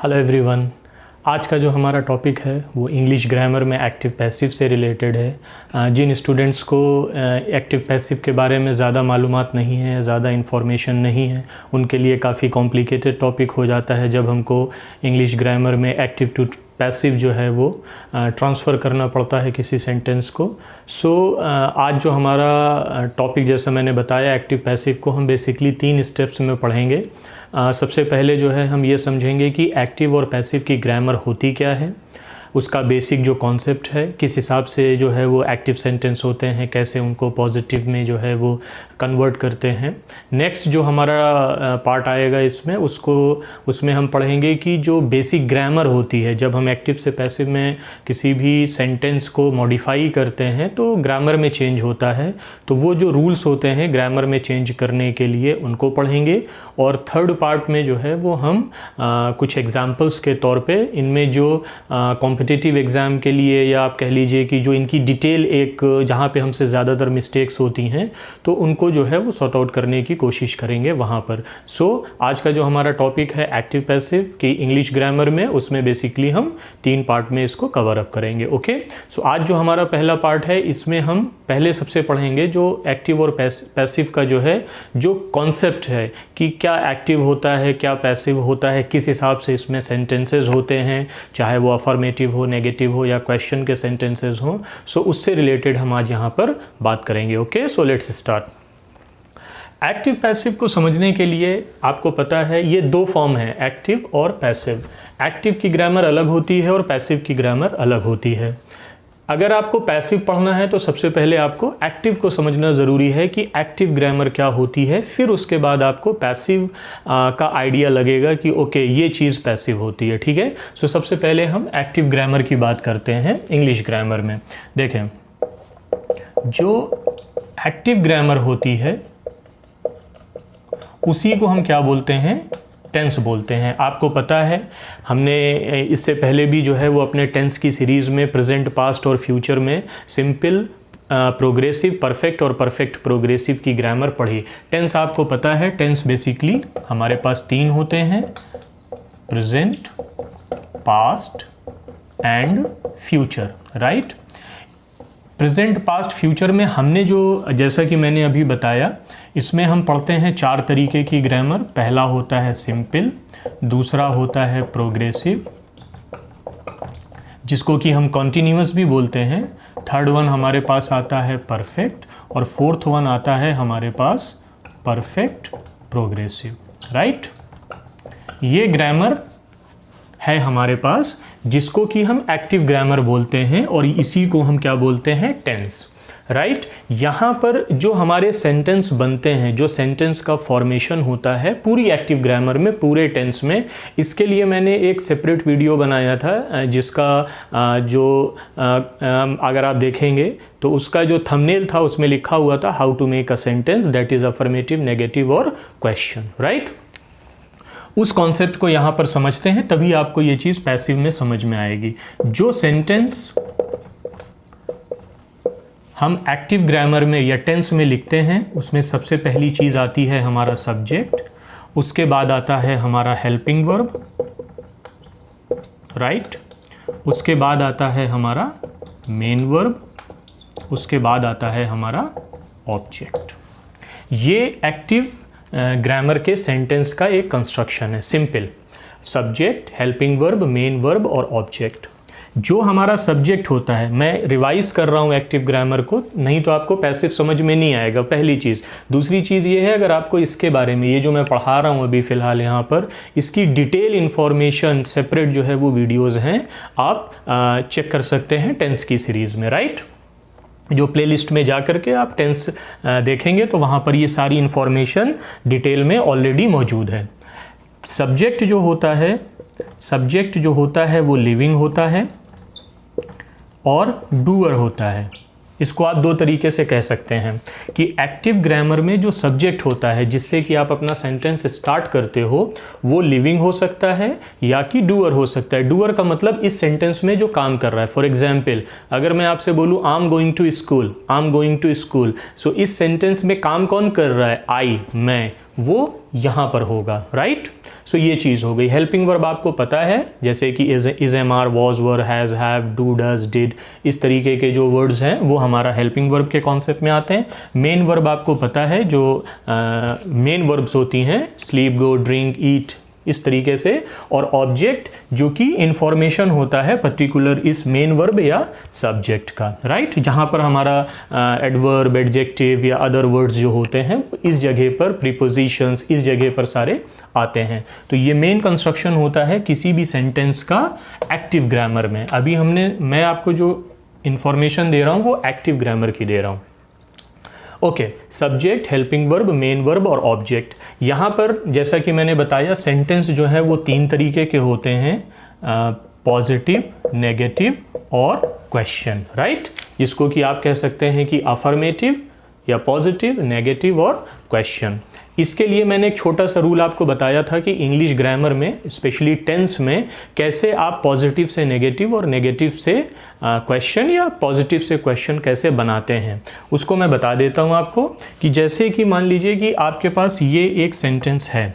Hello everyone. आज का जो हमारा टॉपिक है वो इंग्लिश ग्रामर में एक्टिव पैसिव से रिलेटेड है। जिन स्टूडेंट्स को एक्टिव पैसिव के बारे में ज़्यादा मालूमात नहीं है, ज़्यादा इन्फॉर्मेशन नहीं है, उनके लिए काफ़ी कॉम्प्लिकेटेड टॉपिक हो जाता है जब हमको इंग्लिश ग्रामर में एक्टिव टू पैसिव जो है वो ट्रांसफ़र करना पड़ता है किसी सेंटेंस को। आज जो हमारा टॉपिक जैसा मैंने बताया एक्टिव पैसिव को हम बेसिकली 3 स्टेप्स में पढ़ेंगे। सबसे पहले जो है हम ये समझेंगे कि एक्टिव और पैसिव की ग्रामर होती क्या है, उसका बेसिक जो कॉन्सेप्ट है, किस हिसाब से जो है वो एक्टिव सेंटेंस होते हैं, कैसे उनको पॉजिटिव में जो है वो कन्वर्ट करते हैं। नेक्स्ट जो हमारा पार्ट आएगा उसमें हम पढ़ेंगे कि जो बेसिक ग्रामर होती है, जब हम एक्टिव से पैसिव में किसी भी सेंटेंस को मॉडिफाई करते हैं तो ग्रामर में चेंज होता है, तो वो जो रूल्स होते हैं ग्रामर में चेंज करने के लिए उनको पढ़ेंगे। और थर्ड पार्ट में जो है वो हम कुछ एग्जाम्पल्स के तौर पे इनमें जो कॉम्पिटिटिव एग्ज़ाम के लिए, या आप कह लीजिए कि जो इनकी डिटेल एक जहाँ पे हमसे ज़्यादातर मिस्टेक्स होती हैं तो उनको जो है वो सॉर्ट आउट करने की कोशिश करेंगे वहाँ पर। आज का जो हमारा टॉपिक है एक्टिव पैसिव की इंग्लिश ग्रामर में, उसमें बेसिकली हम 3 पार्ट में इसको कवर अप करेंगे। ओके, आज जो हमारा पहला पार्ट है इसमें हम पहले सबसे पढ़ेंगे जो एक्टिव और पैसिव का जो है जो कॉन्सेप्ट है कि क्या एक्टिव होता है, क्या पैसिव होता है, किस हिसाब से इसमें सेंटेंसेस होते हैं, चाहे वो अफर्मेटिव हो, नेगेटिव हो या क्वेश्चन के सेंटेंसेस हो। उससे रिलेटेड हम आज यहाँ पर बात करेंगे। Okay, so let's start. Active passive को समझने के लिए आपको पता है ये 2 फॉर्म है, एक्टिव और पैसिव। एक्टिव की ग्रामर अलग होती है और पैसिव की ग्रामर अलग होती है। अगर आपको पैसिव पढ़ना है तो सबसे पहले आपको एक्टिव को समझना ज़रूरी है कि एक्टिव ग्रामर क्या होती है, फिर उसके बाद आपको पैसिव का आइडिया लगेगा कि ओके ये चीज़ पैसिव होती है। ठीक है, सबसे पहले हम एक्टिव ग्रामर की बात करते हैं इंग्लिश ग्रामर में। देखें, जो एक्टिव ग्रामर होती है उसी को हम क्या बोलते हैं, टेंस बोलते हैं। आपको पता है हमने इससे पहले भी जो है वो अपने टेंस की सीरीज़ में प्रेजेंट, पास्ट और फ्यूचर में सिंपल, प्रोग्रेसिव, परफेक्ट और परफेक्ट प्रोग्रेसिव की ग्रामर पढ़ी। टेंस आपको पता है, टेंस बेसिकली हमारे पास 3 होते हैं, present, past and future. Right, present, past, future में हमने जो, जैसा कि मैंने अभी बताया, इसमें हम पढ़ते हैं 4 तरीके की ग्रामर। पहला होता है सिंपल, दूसरा होता है प्रोग्रेसिव जिसको कि हम कॉन्टिन्यूअस भी बोलते हैं, थर्ड वन हमारे पास आता है परफेक्ट, और फोर्थ वन आता है हमारे पास परफेक्ट प्रोग्रेसिव। राइट, ये ग्रामर है हमारे पास जिसको कि हम एक्टिव ग्रामर बोलते हैं और इसी को हम क्या बोलते हैं, टेंस। राइट, यहाँ पर जो हमारे सेंटेंस बनते हैं, जो सेंटेंस का फॉर्मेशन होता है पूरी एक्टिव ग्रामर में, पूरे टेंस में, इसके लिए मैंने एक सेपरेट वीडियो बनाया था जिसका अगर आप देखेंगे तो उसका जो थंबनेल था उसमें लिखा हुआ था how to make a sentence that is affirmative, negative और क्वेश्चन। राइट, उस कॉन्सेप्ट को यहाँ पर समझते हैं तभी आपको ये चीज़ पैसिव में समझ में आएगी। जो सेंटेंस हम एक्टिव ग्रामर में या टेंस में लिखते हैं उसमें सबसे पहली चीज़ आती है हमारा सब्जेक्ट, उसके बाद आता है हमारा हेल्पिंग वर्ब। राइट, उसके बाद आता है हमारा मेन वर्ब, उसके बाद आता है हमारा ऑब्जेक्ट। ये एक्टिव ग्रामर के सेंटेंस का एक कंस्ट्रक्शन है, simple, subject, helping verb, main verb और ऑब्जेक्ट। जो हमारा सब्जेक्ट होता है, मैं रिवाइज कर रहा हूँ एक्टिव ग्रामर को, नहीं तो आपको पैसिव समझ में नहीं आएगा, पहली चीज़। दूसरी चीज़ ये है, अगर आपको इसके बारे में, ये जो मैं पढ़ा रहा हूँ अभी फ़िलहाल यहाँ पर, इसकी डिटेल इन्फॉर्मेशन सेपरेट जो है वो वीडियोज़ हैं, आप चेक कर सकते हैं टेंस की सीरीज़ में। राइट, जो प्लेलिस्ट में जा कर के आप टेंस देखेंगे तो वहाँ पर ये सारी इन्फॉर्मेशन डिटेल में ऑलरेडी मौजूद है। सब्जेक्ट जो होता है वो लिविंग होता है और डूअर होता है। इसको आप 2 तरीके से कह सकते हैं कि एक्टिव ग्रामर में जो सब्जेक्ट होता है जिससे कि आप अपना सेंटेंस स्टार्ट करते हो वो लिविंग हो सकता है या कि डूअर हो सकता है। डूअर का मतलब इस सेंटेंस में जो काम कर रहा है। फॉर एग्जाम्पल, अगर मैं आपसे बोलूँ I am going to school, I am going to school, so इस सेंटेंस में काम कौन कर रहा है, आई, मैं, वो यहाँ पर होगा। राइट, सो ये चीज़ हो गई। हेल्पिंग वर्ब आपको पता है, जैसे कि is am are was were has have do does did, इस तरीके के जो वर्ड्स हैं वो हमारा हेल्पिंग वर्ब के कॉन्सेप्ट में आते हैं। मेन वर्ब आपको पता है, जो मेन वर्ब्स होती हैं स्लीप, गो, ड्रिंक, ईट, इस तरीके से। और ऑब्जेक्ट जो कि इंफॉर्मेशन होता है पर्टिकुलर इस मेन वर्ब या सब्जेक्ट का, राइट, जहाँ पर हमारा एडवर्ब, एडजेक्टिव या अदर वर्ड्स जो होते हैं इस जगह पर, प्रीपोजिशंस इस जगह पर सारे आते हैं। तो ये मेन कंस्ट्रक्शन होता है किसी भी सेंटेंस का एक्टिव ग्रामर में। अभी मैं आपको जो इंफॉर्मेशन दे रहा हूँ वो एक्टिव ग्रामर की दे रहा हूँ। Okay, subject, helping verb, main verb और ऑब्जेक्ट। यहाँ पर जैसा कि मैंने बताया सेंटेंस जो है वो 3 तरीके के होते हैं, पॉजिटिव, नेगेटिव और क्वेश्चन, राइट, जिसको कि आप कह सकते हैं कि अफर्मेटिव या पॉजिटिव, नेगेटिव और क्वेश्चन। इसके लिए मैंने एक छोटा सा रूल आपको बताया था कि इंग्लिश ग्रामर में स्पेशली टेंस में कैसे आप पॉजिटिव से नेगेटिव और नेगेटिव से क्वेश्चन या पॉजिटिव से क्वेश्चन कैसे बनाते हैं, उसको मैं बता देता हूं आपको। कि जैसे कि मान लीजिए कि आपके पास ये एक सेंटेंस है,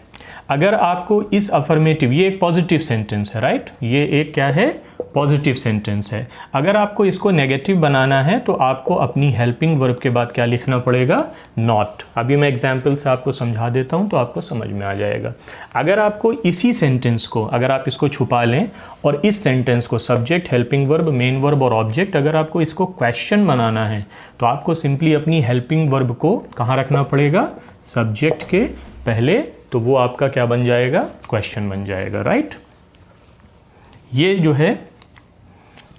अगर आपको इस अफर्मेटिव, ये एक पॉजिटिव सेंटेंस है, राइट, ये एक क्या है, पॉजिटिव सेंटेंस है। अगर आपको इसको नेगेटिव बनाना है तो आपको अपनी हेल्पिंग वर्ब के बाद क्या लिखना पड़ेगा, नॉट। अभी मैं एग्जांपल से आपको समझा देता हूं तो आपको समझ में आ जाएगा। अगर आपको इसी सेंटेंस को, अगर आप इसको छुपा लें और इस सेंटेंस को subject, helping verb, main verb और ऑब्जेक्ट, अगर आपको इसको क्वेश्चन बनाना है तो आपको सिंपली अपनी हेल्पिंग वर्ब को कहाँ रखना पड़ेगा, सब्जेक्ट के पहले, तो वो आपका क्या बन जाएगा, क्वेश्चन बन जाएगा, राइट। ये जो है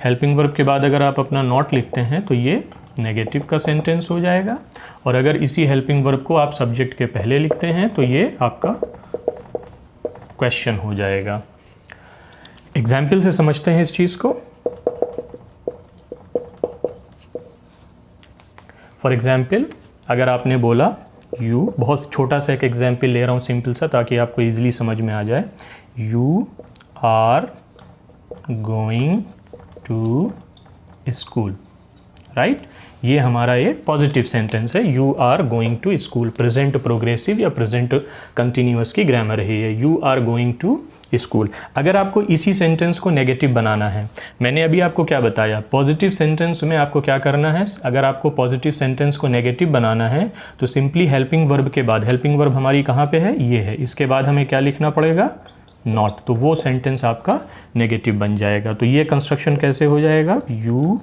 हेल्पिंग वर्ब के बाद अगर आप अपना नॉट लिखते हैं तो ये नेगेटिव का सेंटेंस हो जाएगा, और अगर इसी हेल्पिंग वर्ब को आप सब्जेक्ट के पहले लिखते हैं तो ये आपका क्वेश्चन हो जाएगा। एग्जाम्पल से समझते हैं इस चीज़ को। फॉर एग्जाम्पल, अगर आपने बोला यू, बहुत छोटा सा एक एग्जाम्पल ले रहा हूँ सिंपल सा, ताकि आपको इजीली समझ में आ जाए। You are going to school, right, ये हमारा एक पॉजिटिव सेंटेंस है। You are going to school, present progressive या प्रेजेंट कंटिन्यूअस की ग्रामर है ये, you are going to school. अगर आपको इसी सेंटेंस को नेगेटिव बनाना है, मैंने अभी आपको क्या बताया, पॉजिटिव सेंटेंस में आपको क्या करना है, अगर आपको पॉजिटिव सेंटेंस को नेगेटिव बनाना है तो सिंपली हेल्पिंग वर्ब के बाद, हेल्पिंग वर्ब हमारी कहाँ पे है, ये है, इसके बाद हमें क्या लिखना पड़ेगा, नॉट, तो वो सेंटेंस आपका नेगेटिव बन जाएगा। तो ये कंस्ट्रक्शन कैसे हो जाएगा, you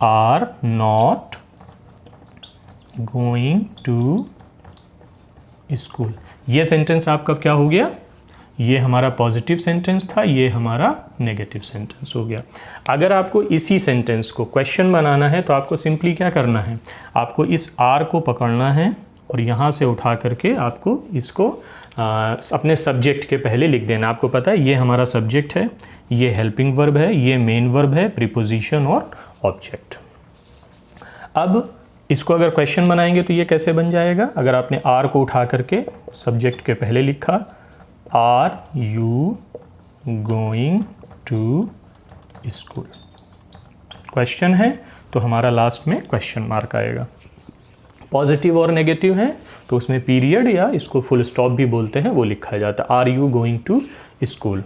are not going to school. ये सेंटेंस आपका क्या हो गया, ये हमारा पॉजिटिव सेंटेंस था, ये हमारा नेगेटिव सेंटेंस हो गया। अगर आपको इसी सेंटेंस को क्वेश्चन बनाना है तो आपको सिंपली क्या करना है, आपको इस आर को पकड़ना है और यहाँ से उठा करके आपको इसको अपने सब्जेक्ट के पहले लिख देना। आपको पता है ये हमारा सब्जेक्ट है, ये हेल्पिंग वर्ब है, ये मेन वर्ब है, प्रीपोजिशन और ऑब्जेक्ट। अब इसको अगर क्वेश्चन बनाएंगे तो ये कैसे बन जाएगा, अगर आपने आर को उठा करके सब्जेक्ट के पहले लिखा, are you going to school, question है तो हमारा लास्ट में क्वेश्चन मार्क आएगा। पॉजिटिव और नेगेटिव है तो उसमें पीरियड या इसको फुल स्टॉप भी बोलते हैं वो लिखा जाता है, are you going to school,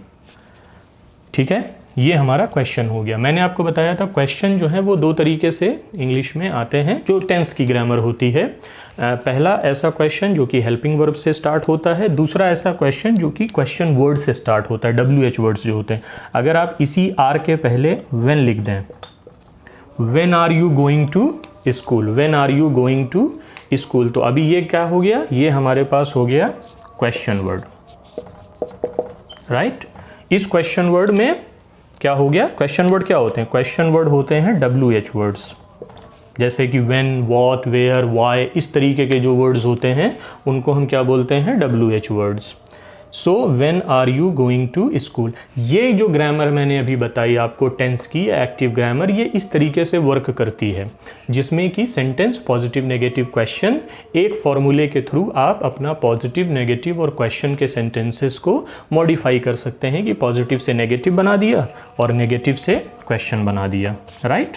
ठीक है। ये हमारा क्वेश्चन हो गया। मैंने आपको बताया था क्वेश्चन जो है वो 2 तरीके से इंग्लिश में आते हैं जो टेंस की ग्रामर होती है। पहला ऐसा क्वेश्चन जो कि हेल्पिंग वर्ब से स्टार्ट होता है, दूसरा ऐसा क्वेश्चन जो कि क्वेश्चन वर्ड से स्टार्ट होता है, WH वर्ड्स जो होते हैं। अगर आप इसी आर के पहले व्हेन लिख दें, when are you going to school, when are you going to school, तो अभी ये क्या हो गया, ये हमारे पास हो गया क्वेश्चन वर्ड, राइट। इस क्वेश्चन वर्ड में क्या हो गया, क्वेश्चन वर्ड क्या होते हैं, क्वेश्चन वर्ड होते हैं WH वर्ड्स, जैसे कि व्हेन, व्हाट, वेयर, व्हाई, इस तरीके के जो वर्ड्स होते हैं उनको हम क्या बोलते हैं, WH words. So when are you going to school, ये जो ग्रामर मैंने अभी बताई आपको टेंस की या एक्टिव ग्रामर, ये इस तरीके से वर्क करती है जिसमें कि सेंटेंस पॉजिटिव नेगेटिव क्वेश्चन, एक फॉर्मूले के थ्रू आप अपना पॉजिटिव नेगेटिव और क्वेश्चन के सेंटेंसेस को मॉडिफाई कर सकते हैं कि पॉजिटिव से नेगेटिव बना दिया और नेगेटिव से क्वेश्चन बना दिया, राइट।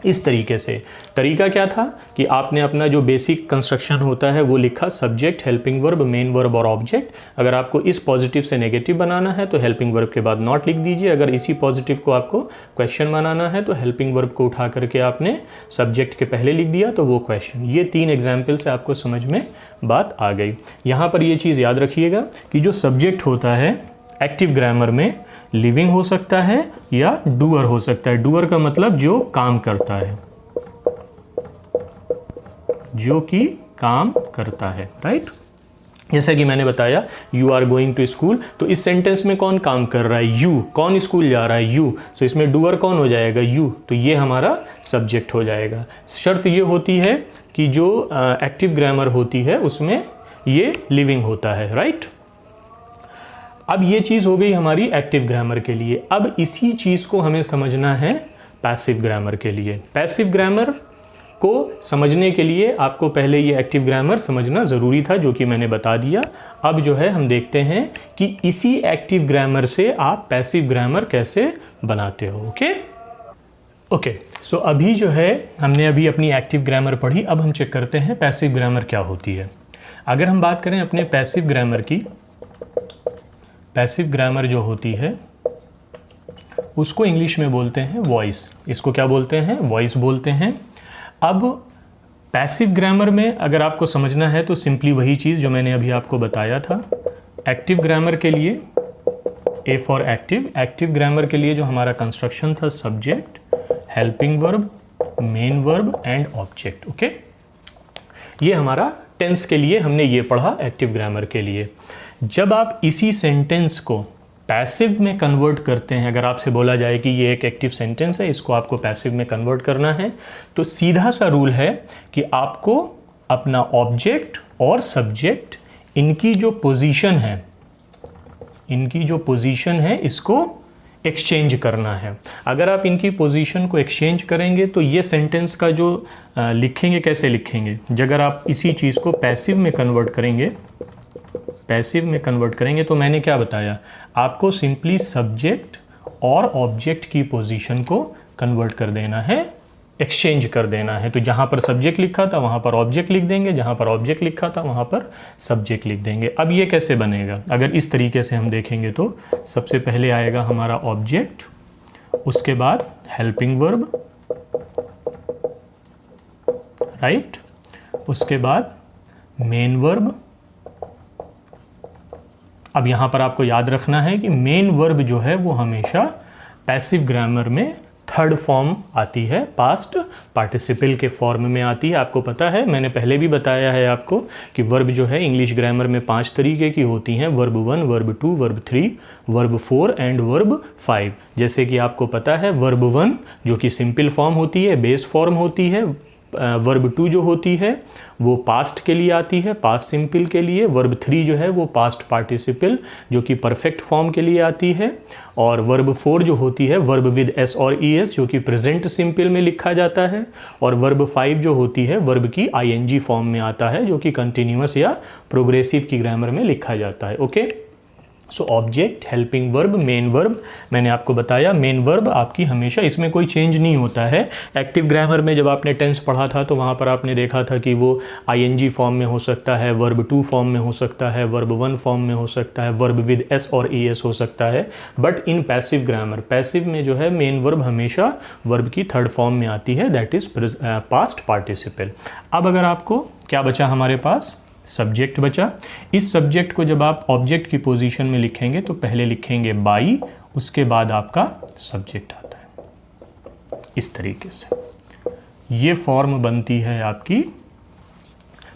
इस तरीके से। तरीका क्या था कि आपने अपना जो बेसिक कंस्ट्रक्शन होता है वो लिखा, subject, helping verb, main verb और ऑब्जेक्ट। अगर आपको इस पॉजिटिव से नेगेटिव बनाना है तो हेल्पिंग वर्ब के बाद नॉट लिख दीजिए। अगर इसी पॉजिटिव को आपको क्वेश्चन बनाना है तो हेल्पिंग वर्ब को उठा करके आपने सब्जेक्ट के पहले लिख दिया तो वो क्वेश्चन। ये 3 एग्जाम्पल से आपको समझ में बात आ गई। यहाँ पर ये चीज़ याद रखिएगा कि जो सब्जेक्ट होता है एक्टिव ग्रामर में लिविंग हो सकता है या डूअर हो सकता है। डूअर का मतलब जो काम करता है, जो कि काम करता है, राइट। जैसा कि मैंने बताया you are going to school, तो इस सेंटेंस में कौन काम कर रहा है, यू। कौन स्कूल जा रहा है, यू। तो इसमें डूअर कौन हो जाएगा, यू। तो ये हमारा सब्जेक्ट हो जाएगा। शर्त ये होती है कि जो एक्टिव ग्रामर होती है उसमें ये लिविंग होता है, राइट। अब ये चीज़ हो गई हमारी एक्टिव ग्रामर के लिए। अब इसी चीज़ को हमें समझना है पैसिव ग्रामर के लिए। पैसिव ग्रामर को समझने के लिए आपको पहले ये एक्टिव ग्रामर समझना ज़रूरी था, जो कि मैंने बता दिया। अब जो है हम देखते हैं कि इसी एक्टिव ग्रामर से आप पैसिव ग्रामर कैसे बनाते हो। ओके, सो अभी जो है हमने अभी अपनी एक्टिव ग्रामर पढ़ी। अब हम चेक करते हैं पैसिव ग्रामर क्या होती है। अगर हम बात करें अपने पैसिव ग्रामर की, पैसिव ग्रामर जो होती है उसको इंग्लिश में बोलते हैं वॉइस। इसको क्या बोलते हैं, वॉइस बोलते हैं। अब पैसिव ग्रामर में अगर आपको समझना है तो सिंपली वही चीज़ जो मैंने अभी आपको बताया था। एक्टिव ग्रामर के लिए A for active, active grammar के लिए जो हमारा कंस्ट्रक्शन था subject, helping verb, main verb and object. Okay, ये हमारा टेंस के लिए हमने ये पढ़ा एक्टिव ग्रामर के लिए। जब आप इसी सेंटेंस को पैसिव में कन्वर्ट करते हैं, अगर आपसे बोला जाए कि ये एक एक्टिव सेंटेंस है, इसको आपको पैसिव में कन्वर्ट करना है, तो सीधा सा रूल है कि आपको अपना ऑब्जेक्ट और सब्जेक्ट, इनकी जो पोजीशन है इसको एक्सचेंज करना है। अगर आप इनकी पोजीशन को एक्सचेंज करेंगे तो ये सेंटेंस का जो लिखेंगे, कैसे लिखेंगे, अगर आप इसी चीज़ को पैसिव में कन्वर्ट करेंगे तो मैंने क्या बताया आपको, सिंपली सब्जेक्ट और ऑब्जेक्ट की पोजीशन को कन्वर्ट कर देना है, एक्सचेंज कर देना है। तो जहाँ पर सब्जेक्ट लिखा था वहाँ पर ऑब्जेक्ट लिख देंगे, जहाँ पर ऑब्जेक्ट लिखा था वहाँ पर सब्जेक्ट लिख देंगे। अब ये कैसे बनेगा, अगर इस तरीके से हम देखेंगे तो सबसे पहले आएगा हमारा ऑब्जेक्ट, उसके बाद हेल्पिंग वर्ब, राइट, उसके बाद मेन वर्ब। अब यहाँ पर आपको याद रखना है कि मेन वर्ब जो है वो हमेशा पैसिव ग्रामर में थर्ड फॉर्म आती है, पास्ट पार्टिसिपल के फॉर्म में आती है। आपको पता है, मैंने पहले भी बताया है आपको कि वर्ब जो है इंग्लिश ग्रामर में 5 तरीके की होती हैं, verb 1, verb 2, verb 3, verb 4 and verb 5। जैसे कि आपको पता है वर्ब 1 जो कि सिंपल फॉर्म होती है, बेस फॉर्म होती है। वर्ब 2 जो होती है वो पास्ट के लिए आती है, पास्ट सिंपल के लिए। वर्ब 3 जो है वो पास्ट पार्टिसिपल जो कि परफेक्ट फॉर्म के लिए आती है। और वर्ब 4 जो होती है वर्ब विद एस और ई एस जो कि प्रेजेंट सिंपल में लिखा जाता है। और वर्ब 5 जो होती है वर्ब की आईएनजी फॉर्म में आता है जो कि कंटिन्यूअस या प्रोग्रेसिव की ग्रामर में लिखा जाता है। Okay, so object, helping verb, main verb. मैंने आपको बताया मेन वर्ब आपकी हमेशा, इसमें कोई चेंज नहीं होता है। एक्टिव ग्रामर में जब आपने टेंस पढ़ा था तो वहाँ पर आपने देखा था कि वो आईएनजी फॉर्म में हो सकता है, वर्ब 2 फॉर्म में हो सकता है, वर्ब 1 फॉर्म में हो सकता है, वर्ब विद एस और ई एस हो सकता है। But in passive grammar, passive में जो है मेन वर्ब हमेशा वर्ब की थर्ड फॉर्म में आती है, दैट इज पास्ट पार्टिसिपल। अब अगर आपको क्या बचा, हमारे पास सब्जेक्ट बचा। इस सब्जेक्ट को जब आप ऑब्जेक्ट की पोजीशन में लिखेंगे तो पहले लिखेंगे बाई, उसके बाद आपका सब्जेक्ट आता है। इस तरीके से ये फॉर्म बनती है आपकी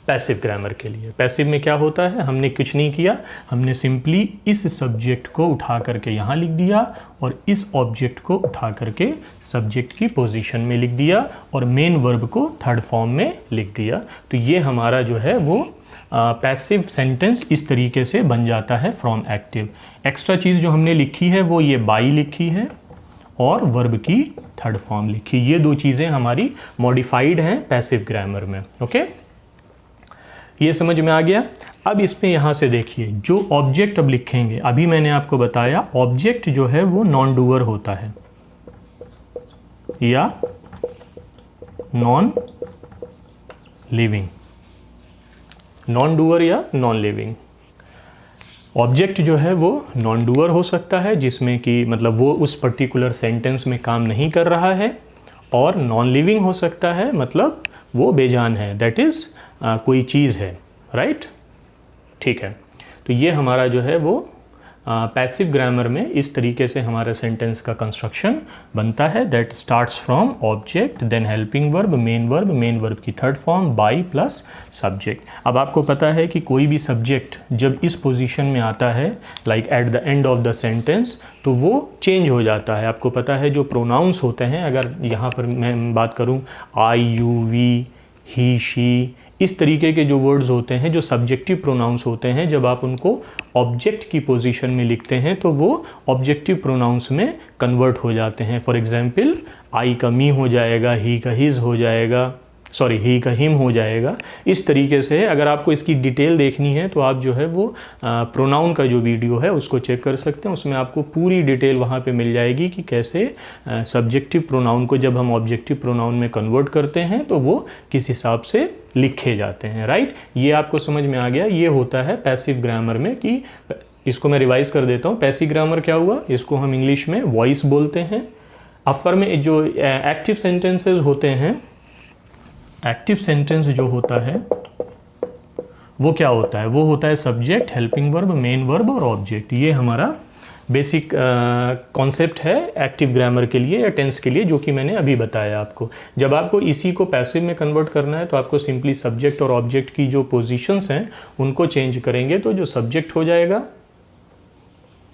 पैसिव ग्रामर के लिए। पैसिव में क्या होता है, हमने कुछ नहीं किया, हमने सिंपली इस सब्जेक्ट को उठा करके यहाँ लिख दिया और इस ऑब्जेक्ट को उठा करके सब्जेक्ट की पोजीशन में लिख दिया और मेन वर्ब को थर्ड फॉर्म में लिख दिया। तो ये हमारा जो है वो पैसिव सेंटेंस इस तरीके से बन जाता है फ्रॉम एक्टिव। एक्स्ट्रा चीज़ जो हमने लिखी है वो ये बाई लिखी है और वर्ब की थर्ड फॉर्म लिखी। ये 2 चीज़ें हमारी मॉडिफाइड हैं पैसिव ग्रामर में। ओके, ये समझ में आ गया। अब इसमें यहाँ से देखिए जो ऑब्जेक्ट अब लिखेंगे, अभी मैंने आपको बताया ऑब्जेक्ट जो है वो नॉन डूअर होता है या नॉन लिविंग, नॉन डूअर या नॉन लिविंग। ऑब्जेक्ट जो है वो नॉन डूअर हो सकता है, जिसमें कि मतलब वो उस पर्टिकुलर सेंटेंस में काम नहीं कर रहा है, और नॉन लिविंग हो सकता है मतलब वो बेजान है, दैट इज़ कोई चीज़ है, राइट। ठीक है, तो ये हमारा जो है वो पैसिव ग्रामर में इस तरीके से हमारा सेंटेंस का कंस्ट्रक्शन बनता है, that starts from object, then helping verb, main verb की third form by plus subject. अब आपको पता है कि कोई भी सब्जेक्ट जब इस पोजीशन में आता है, like at the end of the sentence, तो वो चेंज हो जाता है। आपको पता है जो प्रोनाउंस होते हैं, अगर यहाँ पर मैं बात करूँ आई, यू, वी, ही, शी, इस तरीके के जो वर्ड्स होते हैं, जो सब्जेक्टिव प्रोनाउंस होते हैं, जब आप उनको ऑब्जेक्ट की पोजीशन में लिखते हैं तो वो ऑब्जेक्टिव प्रोनाउंस में कन्वर्ट हो जाते हैं। फॉर एग्जांपल आई का मी हो जाएगा, ही का हिज हो जाएगा, सॉरी ही का हिम हो जाएगा। इस तरीके से अगर आपको इसकी डिटेल देखनी है तो आप जो है वो प्रोनाउन का जो वीडियो है उसको चेक कर सकते हैं, उसमें आपको पूरी डिटेल वहाँ पे मिल जाएगी कि कैसे सब्जेक्टिव प्रोनाउन को जब हम ऑब्जेक्टिव प्रोनाउन में कन्वर्ट करते हैं तो वो किस हिसाब से लिखे जाते हैं, राइट। ये आपको समझ में आ गया। ये होता है पैसिव ग्रामर में, कि इसको मैं रिवाइज कर देता हूँ। पैसिव ग्रामर क्या हुआ, इसको हम इंग्लिश में वॉइस बोलते हैं। अफर में जो एक्टिव सेंटेंसेस होते हैं, एक्टिव सेंटेंस जो होता है वो क्या होता है, वो होता है subject, helping verb, main verb और ऑब्जेक्ट। ये हमारा बेसिक कॉन्सेप्ट है एक्टिव ग्रामर के लिए या टेंस के लिए, जो कि मैंने अभी बताया आपको। जब आपको इसी को पैसिव में कन्वर्ट करना है तो आपको सिंपली सब्जेक्ट और ऑब्जेक्ट की जो पोजीशंस हैं उनको चेंज करेंगे, तो जो सब्जेक्ट हो जाएगा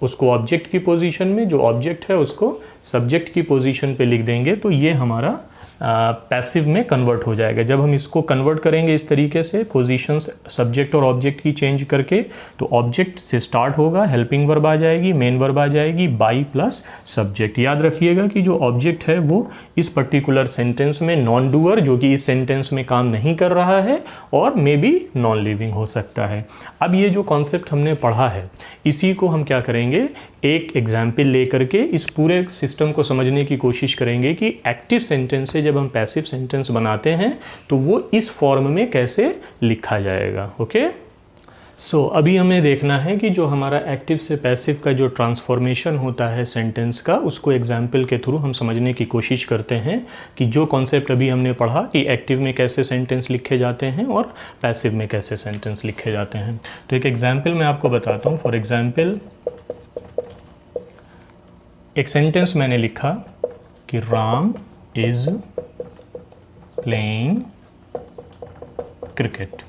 उसको ऑब्जेक्ट की पोजीशन में, जो ऑब्जेक्ट है उसको सब्जेक्ट की पोजीशन पे लिख देंगे, तो ये हमारा पैसिव में कन्वर्ट हो जाएगा। जब हम इसको कन्वर्ट करेंगे इस तरीके से पोजीशंस सब्जेक्ट और ऑब्जेक्ट की चेंज करके, तो ऑब्जेक्ट से स्टार्ट होगा, हेल्पिंग वर्ब आ जाएगी, मेन वर्ब आ जाएगी, बाई प्लस सब्जेक्ट। याद रखिएगा कि जो ऑब्जेक्ट है वो इस पर्टिकुलर सेंटेंस में नॉन डूअर, जो कि इस सेंटेंस में काम नहीं कर रहा है, और मे बी नॉन लिविंग हो सकता है। अब ये जो कॉन्सेप्ट हमने पढ़ा है इसी को हम क्या करेंगे, एक एग्जाम्पल लेकर के इस पूरे सिस्टम को समझने की कोशिश करेंगे कि एक्टिव सेंटेंस से जब हम पैसिव सेंटेंस बनाते हैं तो वो इस फॉर्म में कैसे लिखा जाएगा। ओके, सो अभी हमें देखना है कि जो हमारा एक्टिव से पैसिव का जो ट्रांसफॉर्मेशन होता है सेंटेंस का, उसको एग्जाम्पल के थ्रू हम समझने की कोशिश करते हैं कि जो कॉन्सेप्ट अभी हमने पढ़ा कि एक्टिव में कैसे सेंटेंस लिखे जाते हैं और पैसिव में कैसे सेंटेंस लिखे जाते हैं। तो एक एग्जाम्पल मैं आपको बताता हूँ। फॉर एग्जाम्पल एक सेंटेंस मैंने लिखा कि Ram is playing cricket.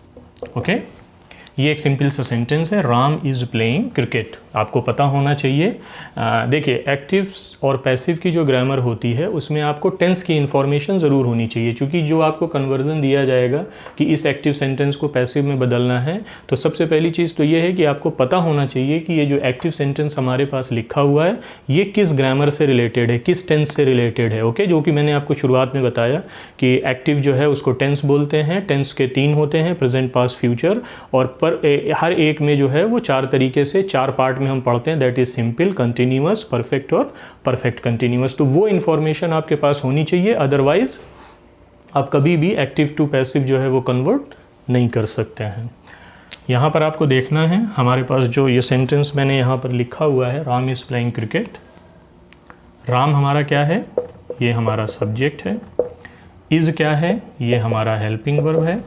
Okay, ये एक सिंपल सा सेंटेंस है, राम इज़ प्लेइंग क्रिकेट। आपको पता होना चाहिए। देखिए, एक्टिव और पैसिव की जो ग्रामर होती है उसमें आपको टेंस की इन्फॉर्मेशन ज़रूर होनी चाहिए, क्योंकि जो आपको कन्वर्जन दिया जाएगा कि इस एक्टिव सेंटेंस को पैसिव में बदलना है, तो सबसे पहली चीज़ तो ये है कि आपको पता होना चाहिए कि ये जो एक्टिव सेंटेंस हमारे पास लिखा हुआ है ये किस ग्रामर से रिलेटेड है, किस टेंस से रिलेटेड है। ओके, जो कि मैंने आपको शुरुआत में बताया कि एक्टिव जो है उसको टेंस बोलते हैं। टेंस के 3 होते हैं, प्रेजेंट, पास्ट, फ्यूचर, और हर एक में जो है वो 4 तरीके से 4 पार्ट में हम पढ़ते हैं, that is simple, continuous, perfect और परफेक्ट कंटिन्यूअस। तो वो इन्फॉर्मेशन आपके पास होनी चाहिए, अदरवाइज आप कभी भी एक्टिव टू पैसिव जो है वो कन्वर्ट नहीं कर सकते हैं। यहाँ पर आपको देखना है हमारे पास जो ये सेंटेंस मैंने यहाँ पर लिखा हुआ है, Ram is playing cricket. Ram हमारा क्या है, ये हमारा सब्जेक्ट है। इज़ क्या है, ये हमारा हेल्पिंग वर्ब है।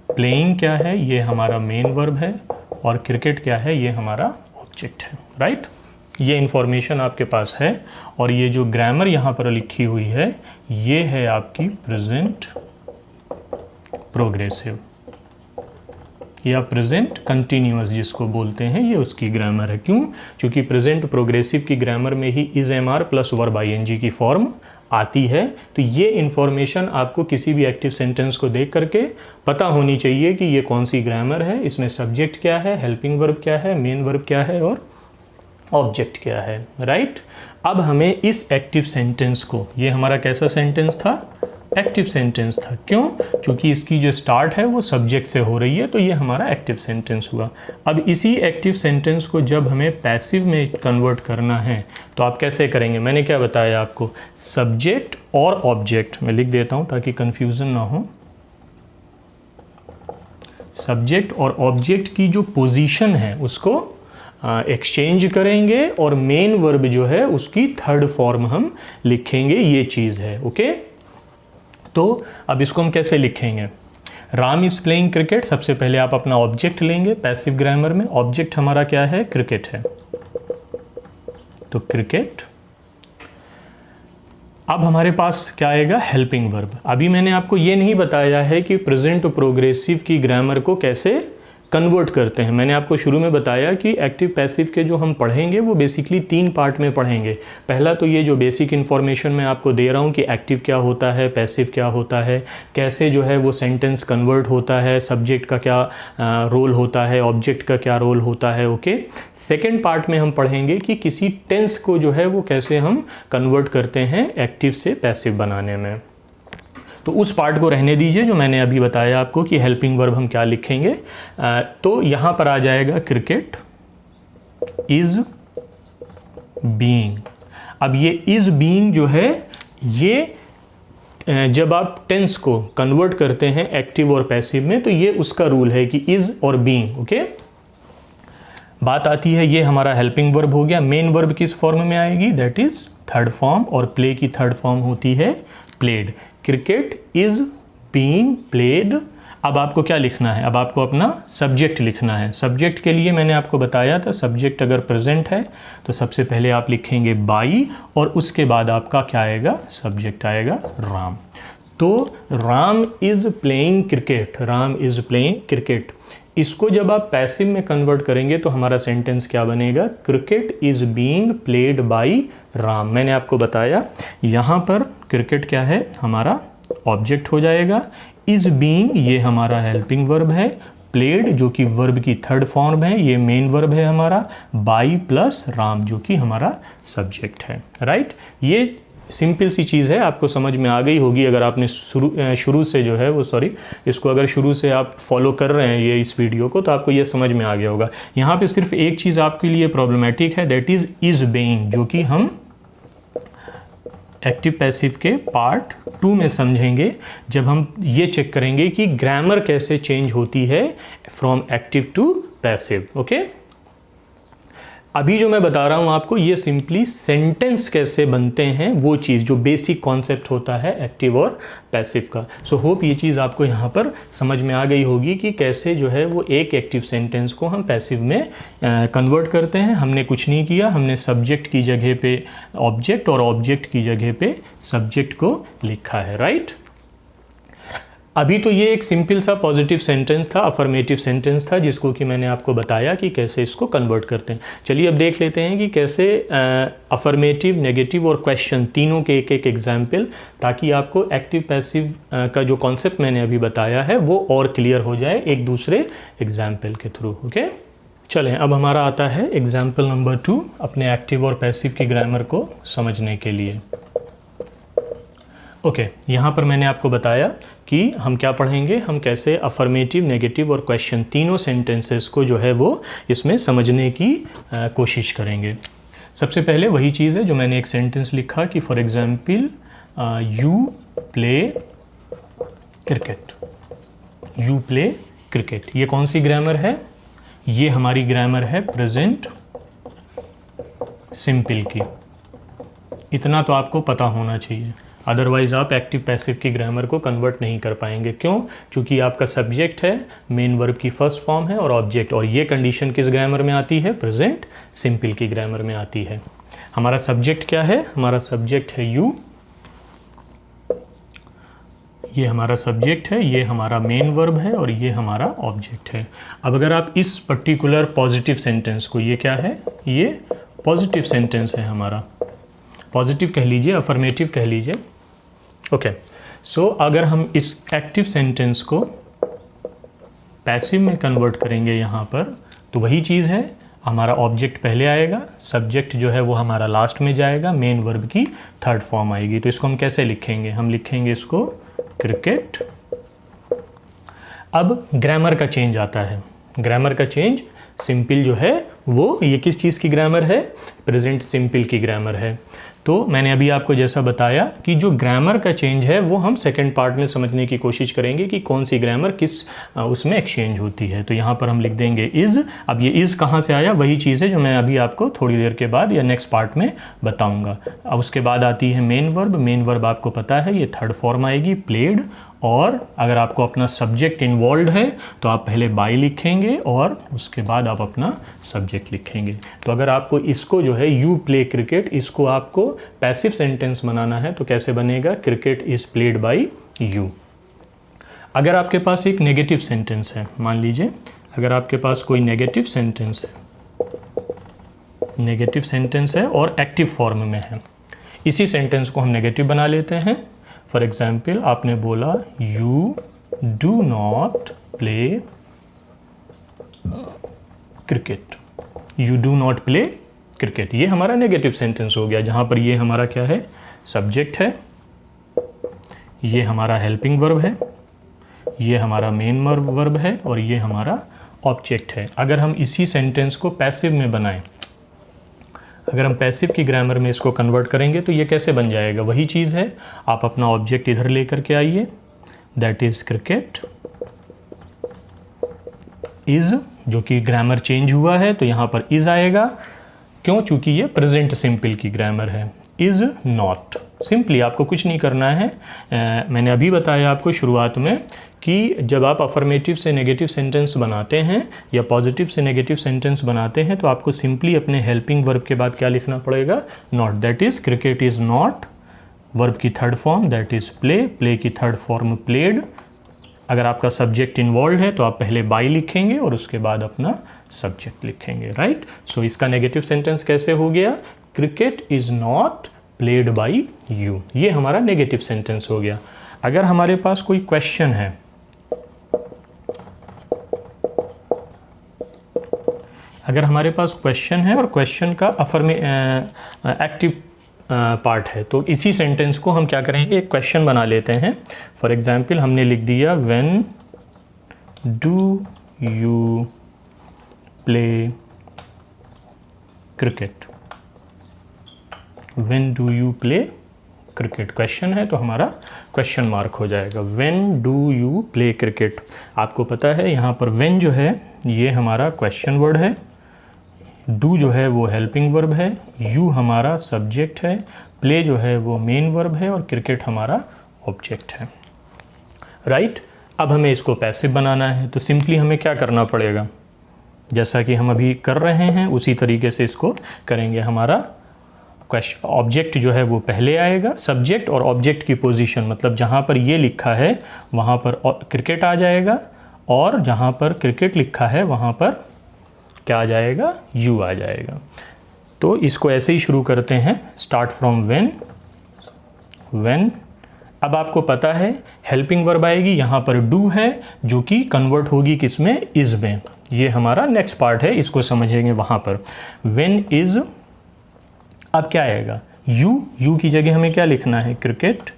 प्लेइंग क्या है, ये हमारा मेन वर्ब है। और क्रिकेट क्या है, ये हमारा ऑब्जेक्ट है, राइट। ये इन्फॉर्मेशन आपके पास है, और ये जो ग्रामर यहाँ पर लिखी हुई है ये है आपकी प्रेजेंट प्रोग्रेसिव या प्रेजेंट कंटिन्यूअस जिसको बोलते हैं, ये उसकी ग्रामर है। क्यों? क्योंकि प्रेजेंट प्रोग्रेसिव की ग्रामर में ही is am are plus verb ING की फॉर्म आती है। तो ये इन्फॉर्मेशन आपको किसी भी एक्टिव सेंटेंस को देख करके पता होनी चाहिए कि ये कौन सी ग्रामर है, इसमें सब्जेक्ट क्या है, हेल्पिंग वर्ब क्या है, मेन वर्ब क्या है और ऑब्जेक्ट क्या है, राइट। अब हमें इस एक्टिव सेंटेंस को, ये हमारा कैसा सेंटेंस था, एक्टिव सेंटेंस था। क्यों? क्योंकि इसकी जो स्टार्ट है वो सब्जेक्ट से हो रही है, तो ये हमारा एक्टिव सेंटेंस हुआ। अब इसी एक्टिव सेंटेंस को जब हमें पैसिव में कन्वर्ट करना है तो आप कैसे करेंगे? मैंने क्या बताया आपको, सब्जेक्ट और ऑब्जेक्ट, मैं लिख देता हूं ताकि कंफ्यूजन ना हो। सब्जेक्ट और ऑब्जेक्ट की जो पोजीशन है उसको एक्सचेंज करेंगे और मेन वर्ब जो है उसकी थर्ड फॉर्म हम लिखेंगे, ये चीज़ है। ओके, तो अब इसको हम कैसे लिखेंगे? राम इज प्लेइंग क्रिकेट, सबसे पहले आप अपना ऑब्जेक्ट लेंगे पैसिव ग्रामर में। ऑब्जेक्ट हमारा क्या है? क्रिकेट है, तो क्रिकेट। अब हमारे पास क्या आएगा? Helping verb. अभी मैंने आपको ये नहीं बताया है कि प्रेजेंट प्रोग्रेसिव की ग्रामर को कैसे कन्वर्ट करते हैं। मैंने आपको शुरू में बताया कि एक्टिव पैसिव के जो हम पढ़ेंगे वो बेसिकली 3 पार्ट में पढ़ेंगे। पहला तो ये जो बेसिक इन्फॉर्मेशन मैं आपको दे रहा हूँ कि एक्टिव क्या होता है, पैसिव क्या होता है, कैसे जो है वो सेंटेंस कन्वर्ट होता है, सब्जेक्ट का क्या रोल होता है, ऑब्जेक्ट का क्या रोल होता है। ओके, सेकेंड पार्ट में हम पढ़ेंगे कि किसी टेंस को जो है वो कैसे हम कन्वर्ट करते हैं एक्टिव से पैसिव बनाने में। तो उस पार्ट को रहने दीजिए जो मैंने अभी बताया आपको कि हेल्पिंग वर्ब हम क्या लिखेंगे। तो यहाँ पर आ जाएगा क्रिकेट इज बीइंग। अब ये इज बीइंग जो है ये जब आप टेंस को कन्वर्ट करते हैं एक्टिव और पैसिव में तो ये उसका रूल है कि इज और बीइंग। ओके, बात आती है ये हमारा हेल्पिंग वर्ब हो गया। मेन वर्ब किस फॉर्म में आएगी? दैट इज थर्ड फॉर्म, और प्ले की थर्ड फॉर्म होती है played. Cricket is being played. अब आपको क्या लिखना है? अब आपको अपना सब्जेक्ट लिखना है। सब्जेक्ट के लिए मैंने आपको बताया था, सब्जेक्ट अगर प्रेजेंट है तो सबसे पहले आप लिखेंगे बाई और उसके बाद आपका क्या आएगा? सब्जेक्ट आएगा राम। तो Ram is playing cricket, Ram is playing cricket. इसको जब आप पैसिव में कन्वर्ट करेंगे तो हमारा सेंटेंस क्या बनेगा? Cricket is being played by Ram. मैंने आपको बताया यहाँ पर क्रिकेट क्या है? हमारा ऑब्जेक्ट हो जाएगा। इज बीइंग ये हमारा हेल्पिंग वर्ब है। प्लेड जो कि वर्ब की थर्ड फॉर्म है, ये मेन वर्ब है हमारा। बाई प्लस राम जो कि हमारा सब्जेक्ट है। राइट, ये सिंपल सी चीज़ है, आपको समझ में आ गई होगी अगर आपने शुरू से जो है वो इसको अगर शुरू से आप फॉलो कर रहे हैं ये इस वीडियो को तो आपको ये समझ में आ गया होगा। यहाँ पे सिर्फ एक चीज़ आपके लिए प्रॉब्लमेटिक है, दैट इज बीइंग, जो कि हम एक्टिव पैसिव के पार्ट 2 में समझेंगे जब हम ये चेक करेंगे कि ग्रामर कैसे चेंज होती है from active to passive. Okay, अभी जो मैं बता रहा हूँ आपको ये सिंपली सेंटेंस कैसे बनते हैं वो चीज़, जो बेसिक कॉन्सेप्ट होता है एक्टिव और पैसिव का। सो होप ये चीज़ आपको यहाँ पर समझ में आ गई होगी कि कैसे जो है वो एक एक्टिव सेंटेंस को हम पैसिव में कन्वर्ट करते हैं। हमने कुछ नहीं किया, हमने सब्जेक्ट की जगह पे ऑब्जेक्ट और ऑब्जेक्ट की जगह पे सब्जेक्ट को लिखा है। राइट, अभी तो ये एक सिंपल सा पॉजिटिव सेंटेंस था, अफर्मेटिव सेंटेंस था, जिसको कि मैंने आपको बताया कि कैसे इसको कन्वर्ट करते हैं। चलिए अब देख लेते हैं कि कैसे अफर्मेटिव, नेगेटिव और क्वेश्चन तीनों के एक एक एग्जाम्पल, ताकि आपको एक्टिव पैसिव का जो कॉन्सेप्ट मैंने अभी बताया है वो और क्लियर हो जाए एक दूसरे एग्जाम्पल के थ्रू। ओके, चलें अब हमारा आता है एग्जाम्पल नंबर 2 अपने एक्टिव और पैसिव की ग्रामर को समझने के लिए। ओके, यहाँ पर मैंने आपको बताया कि हम क्या पढ़ेंगे, हम कैसे अफर्मेटिव, नेगेटिव और क्वेश्चन तीनों सेंटेंसेस को जो है वो इसमें समझने की कोशिश करेंगे। सबसे पहले वही चीज़ है जो मैंने एक सेंटेंस लिखा कि for example you play cricket, you play cricket. ये कौन सी ग्रामर है? ये हमारी ग्रामर है प्रेजेंट सिंपल की। इतना तो आपको पता होना चाहिए, अदरवाइज आप एक्टिव पैसिव की ग्रामर को कन्वर्ट नहीं कर पाएंगे। क्यों? क्योंकि आपका सब्जेक्ट है, मेन वर्ब की फर्स्ट फॉर्म है और ऑब्जेक्ट, और ये कंडीशन किस ग्रामर में आती है? प्रेजेंट सिंपल की ग्रामर में आती है। हमारा सब्जेक्ट क्या है? हमारा सब्जेक्ट है यू, ये हमारा सब्जेक्ट है, ये हमारा मेन वर्ब है और ये हमारा ऑब्जेक्ट है। अब अगर आप इस पर्टिकुलर पॉजिटिव सेंटेंस को, ये क्या है? ये पॉजिटिव सेंटेंस है हमारा, पॉजिटिव कह लीजिए, अफर्मेटिव कह लीजिए। ओके, सो अगर हम इस एक्टिव सेंटेंस को पैसिव में कन्वर्ट करेंगे यहाँ पर, तो वही चीज़ है, हमारा ऑब्जेक्ट पहले आएगा, सब्जेक्ट जो है वो हमारा लास्ट में जाएगा, मेन वर्ब की थर्ड फॉर्म आएगी। तो इसको हम कैसे लिखेंगे? हम लिखेंगे इसको क्रिकेट। अब ग्रामर का चेंज आता है। ग्रामर का चेंज, सिंपल जो है वो ये किस चीज़ की ग्रामर है? प्रेजेंट सिंपल की ग्रामर है। तो मैंने अभी आपको जैसा बताया कि जो ग्रामर का चेंज है वो हम सेकंड पार्ट में समझने की कोशिश करेंगे कि कौन सी ग्रामर किस उसमें एक्सचेंज होती है। तो यहाँ पर हम लिख देंगे इज़। अब ये इज़ कहाँ से आया? वही चीज़ है जो मैं अभी आपको थोड़ी देर के बाद या नेक्स्ट पार्ट में बताऊँगा। अब उसके बाद आती है मेन वर्ब। मेन वर्ब आपको पता है ये थर्ड फॉर्म आएगी, प्लेड। और अगर आपको अपना सब्जेक्ट इन्वॉल्व है तो आप पहले बाय लिखेंगे और उसके बाद आप अपना सब्जेक्ट लिखेंगे। तो अगर आपको इसको जो है यू प्ले क्रिकेट, इसको आपको पैसिव सेंटेंस बनाना है तो कैसे बनेगा? Cricket is played by you. अगर आपके पास एक नेगेटिव सेंटेंस है, मान लीजिए अगर आपके पास कोई नेगेटिव सेंटेंस है और एक्टिव फॉर्म में है, इसी सेंटेंस को हम नेगेटिव बना लेते हैं। फॉर एग्जाम्पल आपने बोला you do not play cricket, you do not play cricket. ये हमारा नेगेटिव सेंटेंस हो गया, जहाँ पर ये हमारा क्या है? सब्जेक्ट है, ये हमारा हेल्पिंग वर्ब है, ये हमारा मेन वर्ब है और ये हमारा ऑब्जेक्ट है। अगर हम इसी सेंटेंस को पैसिव में बनाएं, अगर हम पैसिव की ग्रामर में इसको कन्वर्ट करेंगे तो ये कैसे बन जाएगा? वही चीज़ है, आप अपना ऑब्जेक्ट इधर लेकर के आइए, दैट इज़ क्रिकेट इज़, जो कि ग्रामर चेंज हुआ है तो यहाँ पर इज़ आएगा। क्यों? चूँकि ये प्रेजेंट सिंपल की ग्रामर है। इज़ नॉट, सिंपली आपको कुछ नहीं करना है। मैंने अभी बताया आपको शुरुआत में कि जब आप अफर्मेटिव से नेगेटिव सेंटेंस बनाते हैं या पॉजिटिव से नेगेटिव सेंटेंस बनाते हैं तो आपको सिंपली अपने हेल्पिंग वर्ब के बाद क्या लिखना पड़ेगा? Not. That is cricket is not, verb की third form that is play, play की थर्ड फॉर्म प्लेड। अगर आपका सब्जेक्ट इन्वॉल्व है तो आप पहले बाय लिखेंगे और उसके बाद अपना सब्जेक्ट लिखेंगे, राइट। सो इसका नेगेटिव सेंटेंस कैसे हो गया? Cricket is not played by you. ये हमारा नेगेटिव सेंटेंस हो गया। अगर हमारे पास कोई क्वेश्चन है, अगर हमारे पास क्वेश्चन है और क्वेश्चन का एक्टिव पार्ट है तो इसी सेंटेंस को हम क्या करेंगे? एक क्वेश्चन बना लेते हैं। फॉर एग्जाम्पल हमने लिख दिया when do you play cricket, when do you play cricket. Question है तो हमारा क्वेश्चन मार्क हो जाएगा। When do you play cricket. आपको पता है यहाँ पर व्हेन जो है ये हमारा क्वेश्चन वर्ड है, डू जो है वो हेल्पिंग वर्ब है, यू हमारा सब्जेक्ट है, प्ले जो है वो मेन वर्ब है और क्रिकेट हमारा ऑब्जेक्ट है, राइट। अब हमें इसको पैसिव बनाना है तो सिंपली हमें क्या करना पड़ेगा? जैसा कि हम अभी कर रहे हैं उसी तरीके से इसको करेंगे। हमारा क्वेश्चन ऑब्जेक्ट जो है वो पहले आएगा, सब्जेक्ट और ऑब्जेक्ट की पोजीशन, मतलब जहाँ पर ये लिखा है वहाँ पर क्रिकेट आ जाएगा और जहाँ पर क्रिकेट लिखा है वहाँ पर क्या आ जाएगा? यू आ जाएगा। तो इसको ऐसे ही शुरू करते हैं, स्टार्ट फ्रॉम व्हेन। अब आपको पता है हेल्पिंग वर्ब आएगी, यहाँ पर डू है जो कि कन्वर्ट होगी किस में? इज़ में। ये हमारा नेक्स्ट पार्ट है, इसको समझेंगे वहाँ पर। व्हेन इज़, अब क्या आएगा? यू की जगह हमें क्या लिखना है? क्रिकेट।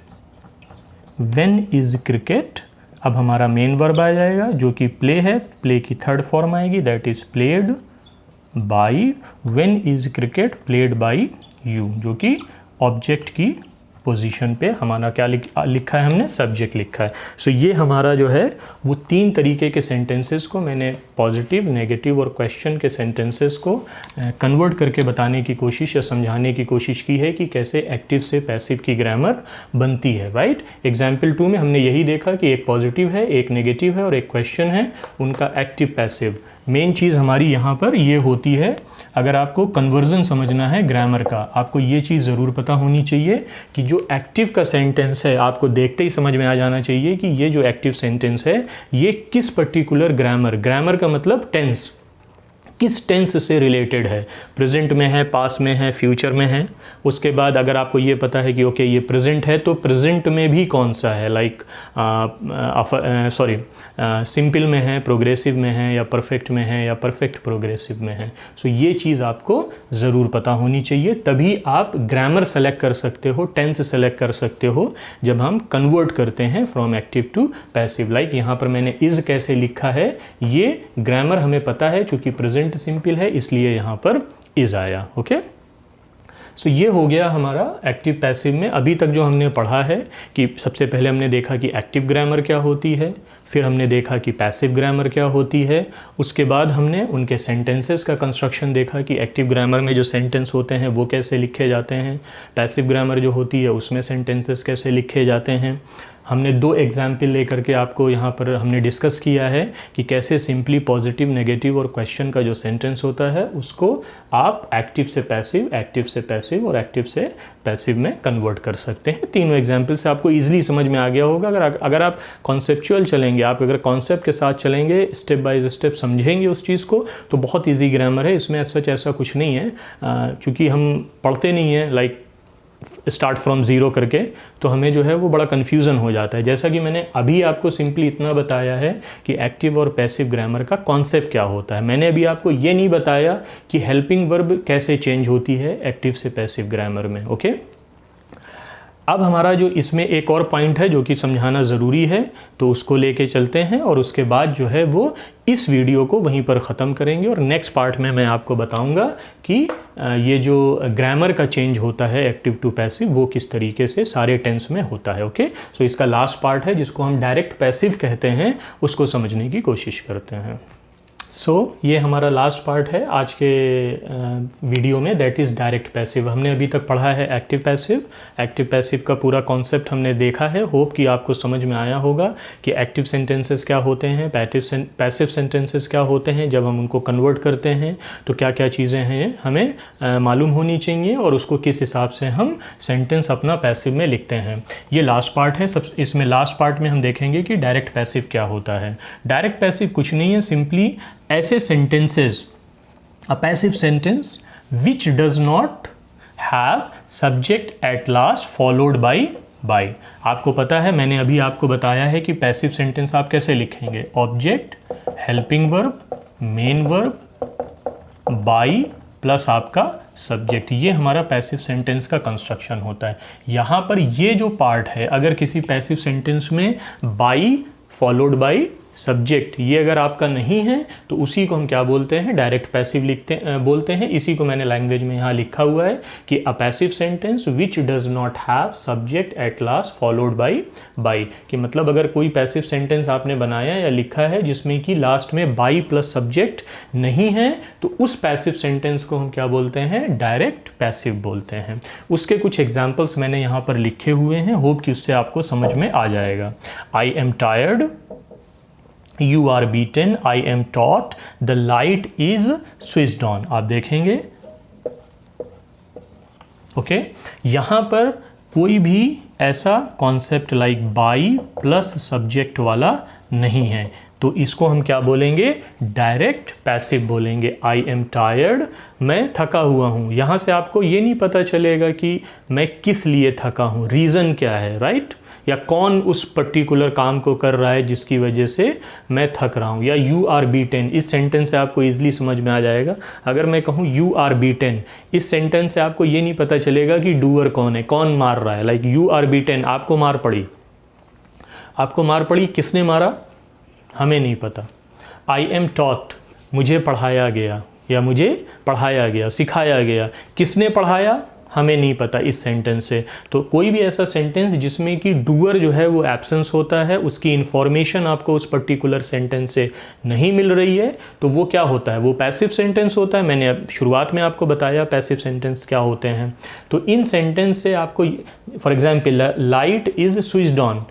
व्हेन इज़ क्रिकेट, अब हमारा मेन वर्ब आ जाएगा जो कि प्ले है, प्ले की थर्ड फॉर्म आएगी that is played by. When is cricket played by you, जो कि ऑब्जेक्ट की पोजीशन पे हमारा क्या लिखा है? हमने सब्जेक्ट लिखा है। सो ये हमारा जो है वो तीन तरीके के सेंटेंसेस को मैंने पॉजिटिव, नेगेटिव और क्वेश्चन के सेंटेंसेस को कन्वर्ट करके बताने की कोशिश या समझाने की कोशिश की है कि कैसे एक्टिव से पैसिव की ग्रामर बनती है, राइट। एग्जाम्पल 2 में हमने यही देखा कि एक पॉजिटिव है, एक नेगेटिव है और एक क्वेश्चन है, उनका एक्टिव पैसिव। मेन चीज़ हमारी यहाँ पर ये होती है, अगर आपको कन्वर्जन समझना है ग्रामर का, आपको ये चीज़ ज़रूर पता होनी चाहिए कि जो एक्टिव का सेंटेंस है आपको देखते ही समझ में आ जाना चाहिए कि ये जो एक्टिव सेंटेंस है ये किस पर्टिकुलर ग्रामर का मतलब टेंस, किस टेंस से रिलेटेड है, प्रेजेंट में है, पास में है, फ्यूचर में है। उसके बाद अगर आपको ये पता है कि ओके ये प्रेजेंट है तो प्रेजेंट में भी कौन सा है, लाइक सिंपल में है, प्रोग्रेसिव में है, या परफेक्ट में है, या परफेक्ट प्रोग्रेसिव में है। सो ये चीज़ आपको ज़रूर पता होनी चाहिए, तभी आप ग्रामर सेलेक्ट कर सकते हो, टेंस सेलेक्ट कर सकते हो जब हम कन्वर्ट करते हैं from active to passive. Like यहाँ पर मैंने इज़ कैसे लिखा है, ये ग्रामर हमें पता है, चूँकि प्रेजेंट सिंपल है इसलिए यहाँ पर इज़ आया। ओके, सो ये हो गया हमारा एक्टिव पैसिव में। अभी तक जो हमने पढ़ा है कि सबसे पहले हमने देखा कि एक्टिव ग्रामर क्या होती है, फिर हमने देखा कि पैसिव ग्रामर क्या होती है, उसके बाद हमने उनके सेंटेंसेस का कंस्ट्रक्शन देखा कि एक्टिव ग्रामर में जो सेंटेंस होते हैं वो कैसे लिखे जाते हैं, पैसिव ग्रामर जो होती है उसमें सेंटेंसेस कैसे लिखे जाते हैं। हमने 2 एग्जाम्पल लेकर के आपको यहाँ पर हमने डिस्कस किया है कि कैसे सिंपली पॉजिटिव, नेगेटिव और क्वेश्चन का जो सेंटेंस होता है उसको आप एक्टिव से पैसिव, एक्टिव से पैसिव और एक्टिव से पैसिव में कन्वर्ट कर सकते हैं। तीनों एग्जाम्पल से आपको ईजिली समझ में आ गया होगा। अगर आप कॉन्सेप्चुअल चलेंगे, आप अगर कॉन्सेप्ट के साथ चलेंगे, स्टेप बाय स्टेप समझेंगे उस चीज़ को, तो बहुत ईजी ग्रामर है। इसमें सच ऐसा कुछ नहीं है, चूँकि हम पढ़ते नहीं हैं लाइक स्टार्ट फ्रॉम ज़ीरो करके, तो हमें जो है वो बड़ा कन्फ्यूज़न हो जाता है। जैसा कि मैंने अभी आपको सिंपली इतना बताया है कि एक्टिव और पैसिव ग्रामर का कॉन्सेप्ट क्या होता है, मैंने अभी आपको ये नहीं बताया कि हेल्पिंग वर्ब कैसे चेंज होती है एक्टिव से पैसिव ग्रामर में। ओके, अब हमारा जो इसमें एक और पॉइंट है जो कि समझाना ज़रूरी है, तो उसको लेके चलते हैं और उसके बाद जो है वो इस वीडियो को वहीं पर ख़त्म करेंगे और नेक्स्ट पार्ट में मैं आपको बताऊंगा कि ये जो ग्रामर का चेंज होता है एक्टिव टू पैसिव वो किस तरीके से सारे टेंस में होता है। ओके, सो इसका लास्ट पार्ट है जिसको हम डायरेक्ट पैसिव कहते हैं, उसको समझने की कोशिश करते हैं। ये हमारा लास्ट पार्ट है आज के वीडियो में, दैट इज़ डायरेक्ट पैसिव। हमने अभी तक पढ़ा है एक्टिव पैसिव। एक्टिव पैसिव का पूरा कॉन्सेप्ट हमने देखा है। होप कि आपको समझ में आया होगा कि एक्टिव सेंटेंसेस क्या होते हैं, पैसिव सेंटेंसेस क्या होते हैं, जब हम उनको कन्वर्ट करते हैं तो क्या क्या चीज़ें हैं हमें मालूम होनी चाहिए और उसको किस हिसाब से हम सेंटेंस अपना पैसिव में लिखते हैं। ये लास्ट पार्ट है। इसमें लास्ट पार्ट में हम देखेंगे कि डायरेक्ट पैसिव क्या होता है। डायरेक्ट पैसिव कुछ नहीं है, सिंपली ऐसे sentences, a passive sentence which does not have subject at last followed by। आपको पता है, मैंने अभी आपको बताया है कि पैसिव सेंटेंस आप कैसे लिखेंगे, object, helping verb, main verb, by plus आपका सब्जेक्ट। ये हमारा पैसिव सेंटेंस का कंस्ट्रक्शन होता है। यहाँ पर ये जो पार्ट है, अगर किसी पैसिव सेंटेंस में बाई फॉलोड बाई सब्जेक्ट ये अगर आपका नहीं है तो उसी को हम क्या बोलते हैं, डायरेक्ट पैसिव बोलते हैं। इसी को मैंने लैंग्वेज में यहाँ लिखा हुआ है कि अ passive sentence which does not have subject at last followed by कि मतलब अगर कोई पैसिव सेंटेंस आपने बनाया या लिखा है जिसमें कि लास्ट में बाई प्लस सब्जेक्ट नहीं है तो उस पैसिव सेंटेंस को हम क्या बोलते हैं, डायरेक्ट पैसिव बोलते हैं। उसके कुछ एग्जाम्पल्स मैंने यहाँ पर लिखे हुए हैं, होप कि उससे आपको समझ में आ जाएगा। आई am tired, You are beaten, I am taught, the light is switched on। आप देखेंगे ओके, यहाँ पर कोई भी ऐसा concept like by plus subject वाला नहीं है, तो इसको हम क्या बोलेंगे, डायरेक्ट पैसिव बोलेंगे। आई एम टायर्ड, मैं थका हुआ हूँ। यहाँ से आपको ये नहीं पता चलेगा कि मैं किस लिए थका हूँ, रीज़न क्या है, राइट, या कौन उस पर्टिकुलर काम को कर रहा है जिसकी वजह से मैं थक रहा हूँ। या यू आर बीटेन, इस सेंटेंस से आपको ईजिली समझ में आ जाएगा। अगर मैं कहूँ यू आर बीटेन, इस सेंटेंस से आपको ये नहीं पता चलेगा कि डूअर कौन है, कौन मार रहा है। लाइक यू आर बीटेन, आपको मार पड़ी, आपको मार पड़ी, किसने मारा हमें नहीं पता। आई एम टॉट, मुझे पढ़ाया गया या मुझे पढ़ाया गया, सिखाया गया, किसने पढ़ाया हमें नहीं पता इस सेंटेंस से। तो कोई भी ऐसा सेंटेंस जिसमें कि डूअर जो है वो एब्सेंस होता है, उसकी इन्फॉर्मेशन आपको उस पर्टिकुलर सेंटेंस से नहीं मिल रही है, तो वो क्या होता है, वो पैसिव सेंटेंस होता है। मैंने शुरुआत में आपको बताया पैसिव सेंटेंस क्या होते हैं। तो इन सेंटेंस से आपको for example light is switched on,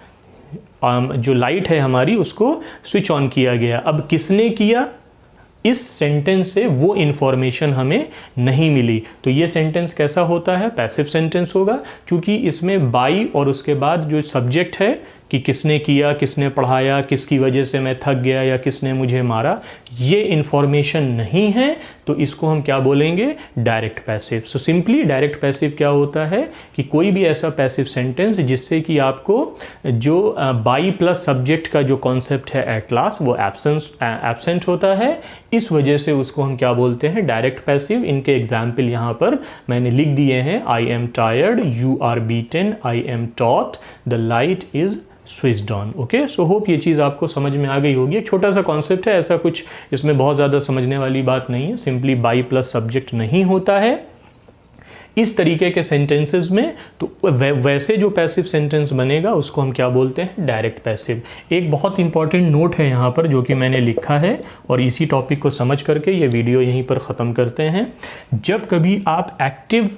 जो लाइट है हमारी उसको स्विच ऑन किया गया। अब किसने किया, इस सेंटेंस से वो इन्फॉर्मेशन हमें नहीं मिली, तो ये सेंटेंस कैसा होता है, पैसिव सेंटेंस होगा, क्योंकि इसमें बाई और उसके बाद जो सब्जेक्ट है कि किसने किया, किसने पढ़ाया, किसकी वजह से मैं थक गया या किसने मुझे मारा, ये इंफॉर्मेशन नहीं है, तो इसको हम क्या बोलेंगे, direct passive. So simply direct passive क्या होता है कि कोई भी ऐसा पैसिव सेंटेंस जिससे कि आपको जो बाई प्लस सब्जेक्ट का जो कॉन्सेप्ट है एट लास्ट वो एब्सेंट होता है, इस वजह से उसको हम क्या बोलते हैं, डायरेक्ट पैसिव। इनके एग्जाम्पल यहाँ पर मैंने लिख दिए हैं, I am tired, you are beaten, I am taught, the light is switched on. Okay, so hope ये चीज़ आपको समझ में आ गई होगी। एक छोटा सा कॉन्सेप्ट है, ऐसा कुछ इसमें बहुत ज़्यादा समझने वाली बात नहीं है, सिंपली बाई प्लस सब्जेक्ट नहीं होता है इस तरीके के सेंटेंसेस में। तो वैसे जो पैसिव सेंटेंस बनेगा उसको हम क्या बोलते हैं, डायरेक्ट पैसिव। एक बहुत इंपॉर्टेंट नोट है यहाँ पर जो कि मैंने लिखा है, और इसी टॉपिक को समझ करके ये वीडियो यहीं पर ख़त्म करते हैं। जब कभी आप एक्टिव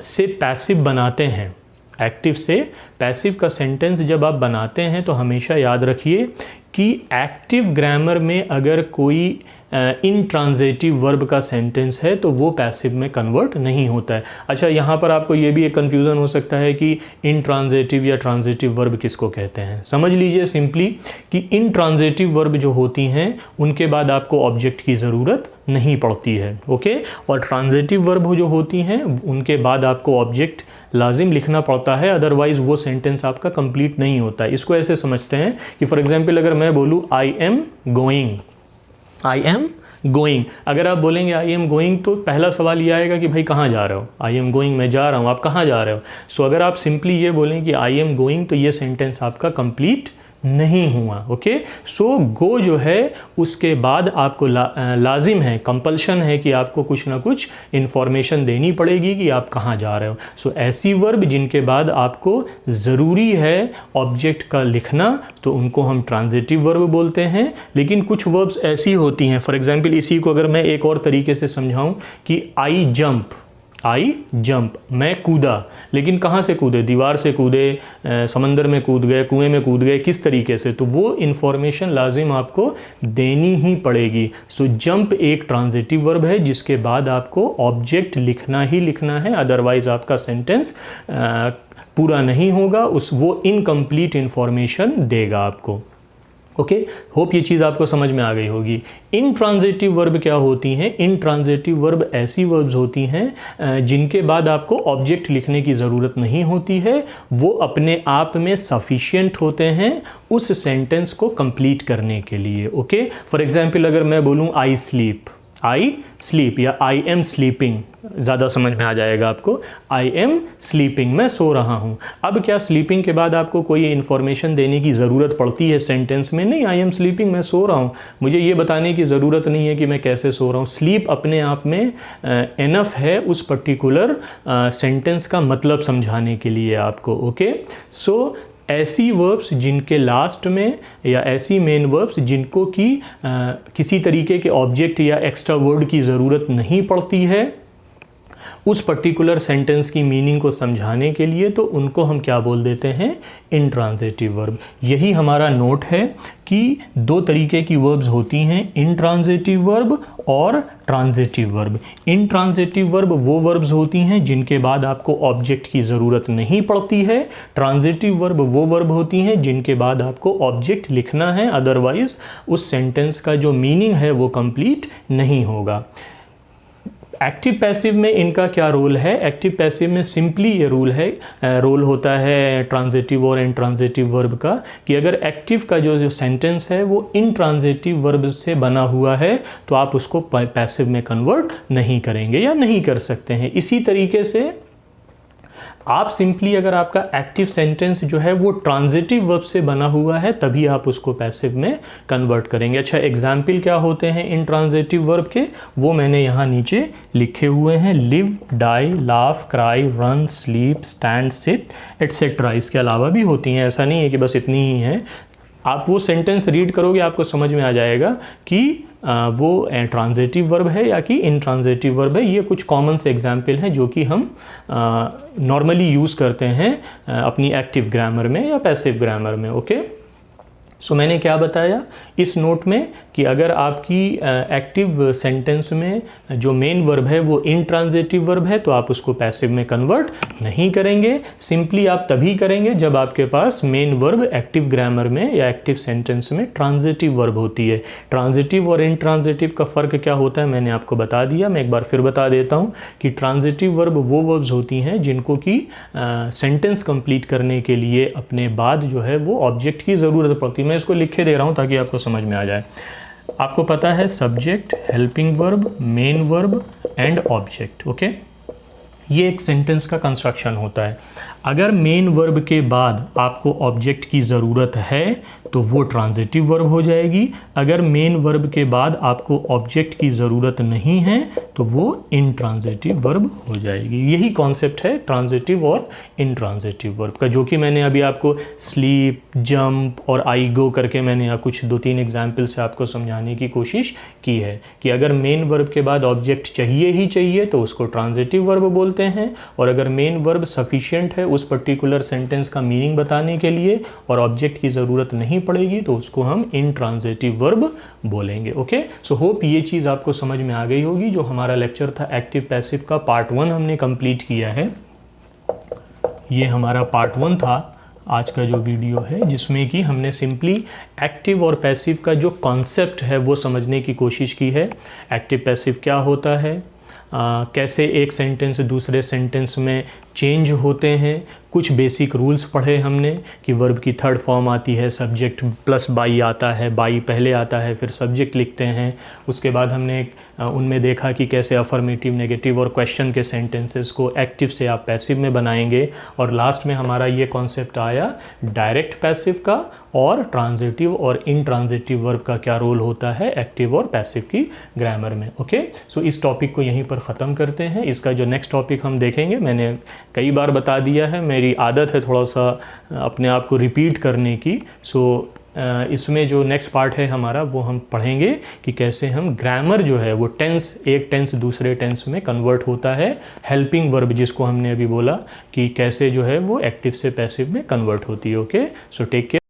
से पैसिव बनाते हैं, एक्टिव से पैसिव का सेंटेंस जब आप बनाते हैं, तो हमेशा याद रखिए कि एक्टिव ग्रामर में अगर कोई इनट्रांजिटिव वर्ब का सेंटेंस है तो वो पैसिव में कन्वर्ट नहीं होता है। अच्छा, यहाँ पर आपको ये भी एक कन्फ्यूज़न हो सकता है कि इनट्रांजिटिव या ट्रांजिटिव वर्ब किसको कहते हैं। समझ लीजिए सिंपली कि इनट्रांजिटिव वर्ब जो होती हैं उनके बाद आपको ऑब्जेक्ट की ज़रूरत नहीं पड़ती है, ओके, और ट्रांजिटिव वर्ब जो होती हैं उनके बाद आपको ऑब्जेक्ट लाजिम लिखना पड़ता है, अदरवाइज़ वो सेंटेंस आपका कंप्लीट नहीं होता है। इसको ऐसे समझते हैं कि फॉर एग्जांपल अगर मैं बोलूँ I am going, I am going, अगर आप बोलेंगे आई एम गोइंग तो पहला सवाल ये आएगा कि भाई कहाँ जा रहे हो, आई एम गोइंग मैं जा रहा हूँ, आप कहाँ जा रहे हो। सो अगर आप सिंपली ये बोलें कि आई एम गोइंग तो ये सेंटेंस आपका कंप्लीट नहीं हुआ, ओके। सो गो जो है उसके बाद आपको लाजिम है, कंपल्शन है कि आपको कुछ ना कुछ इन्फॉर्मेशन देनी पड़ेगी कि आप कहाँ जा रहे हो। सो ऐसी वर्ब जिनके बाद आपको ज़रूरी है ऑब्जेक्ट का लिखना तो उनको हम ट्रांजिटिव वर्ब बोलते हैं। लेकिन कुछ वर्ब्स ऐसी होती हैं, फॉर एग्जांपल इसी को अगर मैं एक और तरीके से समझाऊं कि आई जंप, आई जंप मैं कूदा, लेकिन कहाँ से कूदे, दीवार से कूदे, समंदर में कूद गए, कुएं में कूद गए, किस तरीके से, तो वो इन्फॉर्मेशन लाजिम आपको देनी ही पड़ेगी। सो जंप एक ट्रांजिटिव वर्ब है जिसके बाद आपको ऑब्जेक्ट लिखना ही लिखना है, अदरवाइज आपका सेंटेंस पूरा नहीं होगा, वो इनकम्प्लीट इन्फॉर्मेशन देगा आपको, ओके। होप ये चीज़ आपको समझ में आ गई होगी। इनट्रांजिटिव वर्ब क्या होती हैं, इनट्रांजिटिव वर्ब ऐसी वर्ब्स होती हैं जिनके बाद आपको ऑब्जेक्ट लिखने की ज़रूरत नहीं होती है, वो अपने आप में सफिशिएंट होते हैं उस सेंटेंस को कंप्लीट करने के लिए, ओके। फॉर एग्जांपल अगर मैं बोलूँ आई स्लीप, आई स्लीप या आई एम स्लीपिंग, ज़्यादा समझ में आ जाएगा आपको, आई एम स्लीपिंग मैं सो रहा हूँ। अब क्या स्लीपिंग के बाद आपको कोई इन्फॉर्मेशन देने की ज़रूरत पड़ती है सेंटेंस में? नहीं, आई एम स्लीपिंग मैं सो रहा हूँ, मुझे ये बताने की ज़रूरत नहीं है कि मैं कैसे सो रहा हूँ। स्लीप अपने आप में इनफ है उस पर्टिकुलर सेंटेंस का मतलब समझाने के लिए आपको, ओके। सो ऐसी वर्ब्स जिनके लास्ट में या ऐसी मेन वर्ब्स जिनको कि किसी तरीके के ऑब्जेक्ट या एक्स्ट्रा वर्ड की ज़रूरत नहीं पड़ती है उस पर्टिकुलर सेंटेंस की मीनिंग को समझाने के लिए, तो उनको हम क्या बोल देते हैं, इनट्रांजिटिव वर्ब। यही हमारा नोट है कि दो तरीके की वर्ब्स होती हैं, इनट्रांजिटिव वर्ब और ट्रांजिटिव वर्ब। इनट्रांजिटिव वर्ब वो वर्ब्स होती हैं जिनके बाद आपको ऑब्जेक्ट की ज़रूरत नहीं पड़ती है, ट्रांजिटिव वर्ब वो वर्ब होती हैं जिनके बाद आपको ऑब्जेक्ट लिखना है, अदरवाइज उस सेंटेंस का जो मीनिंग है वो कंप्लीट नहीं होगा। एक्टिव पैसिव में इनका क्या रोल है? एक्टिव पैसिव में सिंपली ये रोल होता है ट्रांजिटिव और इनट्रांजिटिव वर्ब का, कि अगर एक्टिव का जो सेंटेंस है वो इनट्रांजिटिव वर्ब से बना हुआ है तो आप उसको पैसिव में कन्वर्ट नहीं करेंगे या नहीं कर सकते हैं। इसी तरीके से आप सिंपली अगर आपका एक्टिव सेंटेंस जो है वो ट्रांजिटिव वर्ब से बना हुआ है तभी आप उसको पैसिव में कन्वर्ट करेंगे। अच्छा, एग्जाम्पल क्या होते हैं इन ट्रांजिटिव वर्ब के, वो मैंने यहाँ नीचे लिखे हुए हैं, live, die, laugh, cry, run, sleep, stand, sit etcetera. इसके अलावा भी होती हैं, ऐसा नहीं है कि बस इतनी ही है। आप वो सेंटेंस रीड करोगे आपको समझ में आ जाएगा कि वो ट्रांजिटिव वर्ब है या कि इनट्रांजिटिव वर्ब है। ये कुछ कॉमन से एग्जाम्पल हैं जो कि हम नॉर्मली यूज़ करते हैं अपनी एक्टिव ग्रामर में या पैसिव ग्रामर में, ओके। सो मैंने क्या बताया इस नोट में कि अगर आपकी एक्टिव सेंटेंस में जो मेन वर्ब है वो इंट्रांजिटिव वर्ब है तो आप उसको पैसिव में कन्वर्ट नहीं करेंगे। सिंपली आप तभी करेंगे जब आपके पास मेन वर्ब एक्टिव ग्रामर में या एक्टिव सेंटेंस में ट्रांजिटिव वर्ब होती है। ट्रांजिटिव और इंट्रांजिटिव का फ़र्क क्या होता है मैंने आपको बता दिया, मैं एक बार फिर बता देता हूँ कि ट्रांजिटिव वर्ब वो वर्ब्स होती हैं जिनको कि सेंटेंस कंप्लीट करने के लिए अपने बाद जो है वो ऑब्जेक्ट की ज़रूरत पड़ती है। मैं इसको लिखे दे रहा हूँ ताकि आपको समझ में आ जाए। आपको पता है subject, helping verb, main verb and object. Okay, ये एक सेंटेंस का कंस्ट्रक्शन होता है। अगर मेन वर्ब के बाद आपको ऑब्जेक्ट की ज़रूरत है तो वो ट्रांजिटिव वर्ब हो जाएगी। अगर मेन वर्ब के बाद आपको ऑब्जेक्ट की ज़रूरत नहीं है तो वो इंट्रांजिटिव वर्ब हो जाएगी। यही कॉन्सेप्ट है ट्रांजिटिव और इंट्रांजिटिव वर्ब का, जो कि मैंने अभी आपको स्लीप, जंप और आई गो करके मैंने यहाँ कुछ 2-3 एग्जाम्पल से आपको समझाने की कोशिश की है कि अगर मेन वर्ब के बाद ऑब्जेक्ट चाहिए ही चाहिए तो उसको ट्रांजिटिव वर्ब बोलते हैं, और अगर मेन वर्ब सफिशिएंट है उस पर्टिकुलर सेंटेंस का मीनिंग बताने के लिए और ऑब्जेक्ट की ज़रूरत नहीं पड़ेगी तो उसको हम इंट्रांजिटिव वर्ब बोलेंगे। ओके, सो होप ये चीज़ आपको समझ में आ गई होगी। जो हमारा लेक्चर था एक्टिव पैसिव का पार्ट 1 हमने कंप्लीट किया है। ये हमारा पार्ट 1 था आज का जो वीडियो है, जिसमें कि हमने सिंपली एक्टिव और पैसिव का जो कॉन्सेप्ट है वो समझने की कोशिश की है। एक्टिव पैसिव क्या होता है, कैसे एक सेंटेंस दूसरे सेंटेंस में चेंज होते हैं, कुछ बेसिक रूल्स पढ़े हमने कि वर्ब की थर्ड फॉर्म आती है सब्जेक्ट प्लस बाई आता है, बाई पहले आता है फिर सब्जेक्ट लिखते हैं। उसके बाद हमने उनमें देखा कि कैसे अफर्मेटिव, नेगेटिव और क्वेश्चन के सेंटेंसेस को एक्टिव से आप पैसिव में बनाएंगे, और लास्ट में हमारा ये कॉन्सेप्ट आया डायरेक्ट पैसिव का और ट्रांजिटिव और इंट्रांजिटिव वर्ब का क्या रोल होता है एक्टिव और पैसिव की ग्रामर में। ओके, सो इस टॉपिक को यहीं पर ख़त्म करते हैं। इसका जो नेक्स्ट टॉपिक हम देखेंगे, मैंने कई बार बता दिया है, मेरी आदत है थोड़ा सा अपने आप को रिपीट करने की। सो इसमें जो नेक्स्ट पार्ट है हमारा वो हम पढ़ेंगे कि कैसे हम ग्रामर जो है वो टेंस, एक टेंस दूसरे टेंस में कन्वर्ट होता है। हेल्पिंग वर्ब जिसको हमने अभी बोला कि कैसे जो है वो एक्टिव से पैसिव में कन्वर्ट होती है। Okay, so take care.